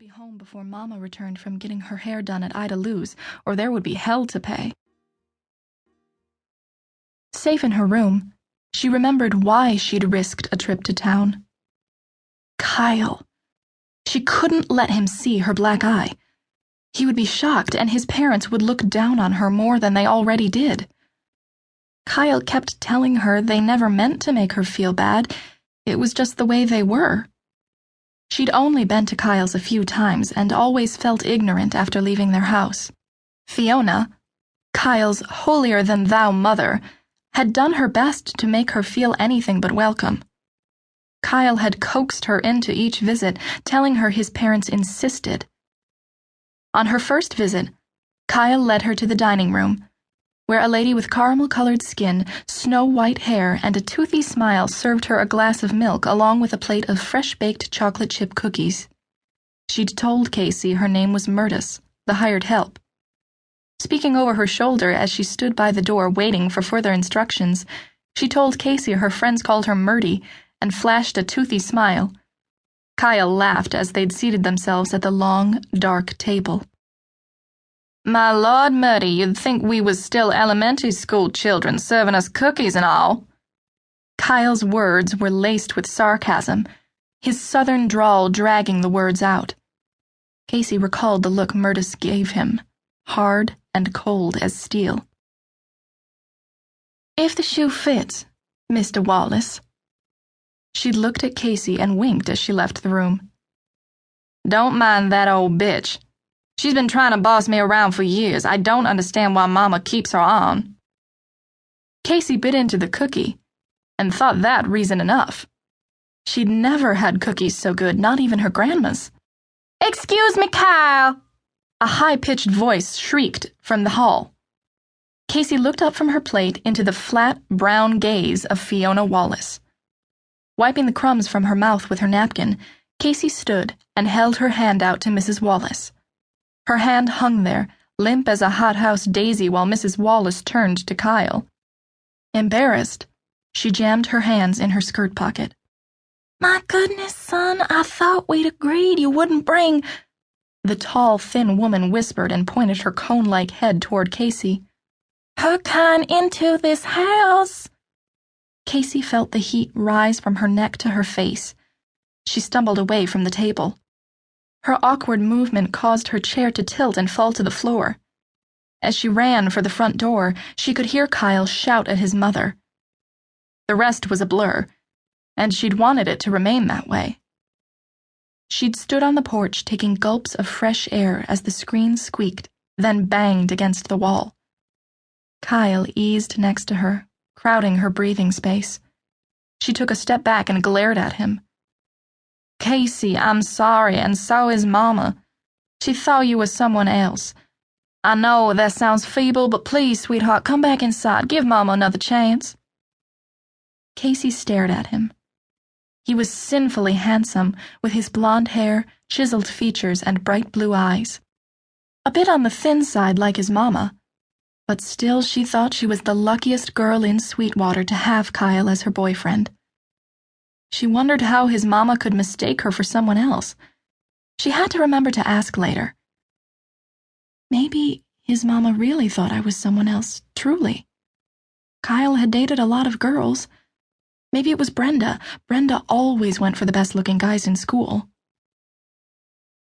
be home before Mama returned from getting her hair done at Ida Lou's, or there would be hell to pay. Safe in her room, she remembered why she'd risked a trip to town. Kyle. She couldn't let him see her black eye. He would be shocked, and his parents would look down on her more than they already did. Kyle kept telling her they never meant to make her feel bad. It was just the way they were. She'd only been to Kyle's a few times and always felt ignorant after leaving their house. Fiona, Kyle's holier-than-thou mother, had done her best to make her feel anything but welcome. Kyle had coaxed her into each visit, telling her his parents insisted. On her first visit, Kyle led her to the dining room, where a lady with caramel-colored skin, snow-white hair, and a toothy smile served her a glass of milk along with a plate of fresh-baked chocolate chip cookies. She'd told Casey her name was Murtis, the hired help. Speaking over her shoulder as she stood by the door waiting for further instructions, she told Casey her friends called her Murty and flashed a toothy smile. Kyle laughed as they'd seated themselves at the long, dark table. "My Lord, Murty, you'd think we was still elementary school children serving us cookies and all." Kyle's words were laced with sarcasm, his southern drawl dragging the words out. Casey recalled the look Murtis gave him, hard and cold as steel. "If the shoe fits, Mr. Wallace." She'd looked at Casey and winked as she left the room. "Don't mind that old bitch. She's been trying to boss me around for years. I don't understand why Mama keeps her on." Casey bit into the cookie and thought that reason enough. She'd never had cookies so good, not even her grandma's. "Excuse me, Kyle!" A high-pitched voice shrieked from the hall. Casey looked up from her plate into the flat, brown gaze of Fiona Wallace. Wiping the crumbs from her mouth with her napkin, Casey stood and held her hand out to Mrs. Wallace. Her hand hung there, limp as a hothouse daisy, while Mrs. Wallace turned to Kyle. Embarrassed, she jammed her hands in her skirt pocket. "My goodness, son, I thought we'd agreed you wouldn't bring—" The tall, thin woman whispered and pointed her cone-like head toward Casey. "Her kind into this house." Casey felt the heat rise from her neck to her face. She stumbled away from the table. Her awkward movement caused her chair to tilt and fall to the floor. As she ran for the front door, she could hear Kyle shout at his mother. The rest was a blur, and she'd wanted it to remain that way. She'd stood on the porch taking gulps of fresh air as the screen squeaked, then banged against the wall. Kyle eased next to her, crowding her breathing space. She took a step back and glared at him. "Casey, I'm sorry, and so is Mama. She thought you was someone else. I know that sounds feeble, but please, sweetheart, come back inside. Give Mama another chance." Casey stared at him. He was sinfully handsome, with his blonde hair, chiseled features, and bright blue eyes. A bit on the thin side like his mama, but still she thought she was the luckiest girl in Sweetwater to have Kyle as her boyfriend. She wondered how his mama could mistake her for someone else. She had to remember to ask later. Maybe his mama really thought I was someone else, truly. Kyle had dated a lot of girls. Maybe it was Brenda. Brenda always went for the best-looking guys in school.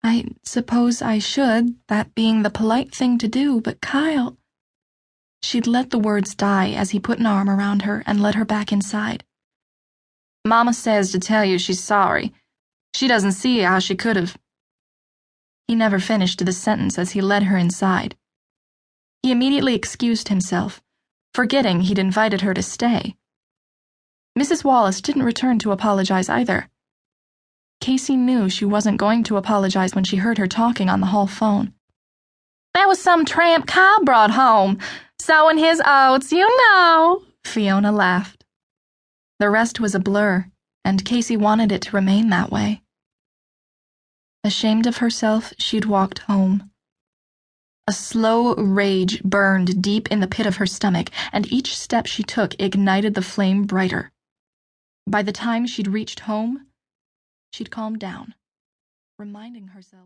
I suppose I should, that being the polite thing to do, but Kyle... She'd let the words die as he put an arm around her and led her back inside. "Mama says to tell you she's sorry. She doesn't see how she could have—" He never finished the sentence as he led her inside. He immediately excused himself, forgetting he'd invited her to stay. Mrs. Wallace didn't return to apologize either. Casey knew she wasn't going to apologize when she heard her talking on the hall phone. "That was some tramp Kyle brought home, sowing his oats, you know," Fiona laughed. The rest was a blur, and Casey wanted it to remain that way. Ashamed of herself, she'd walked home. A slow rage burned deep in the pit of her stomach, and each step she took ignited the flame brighter. By the time she'd reached home, she'd calmed down, reminding herself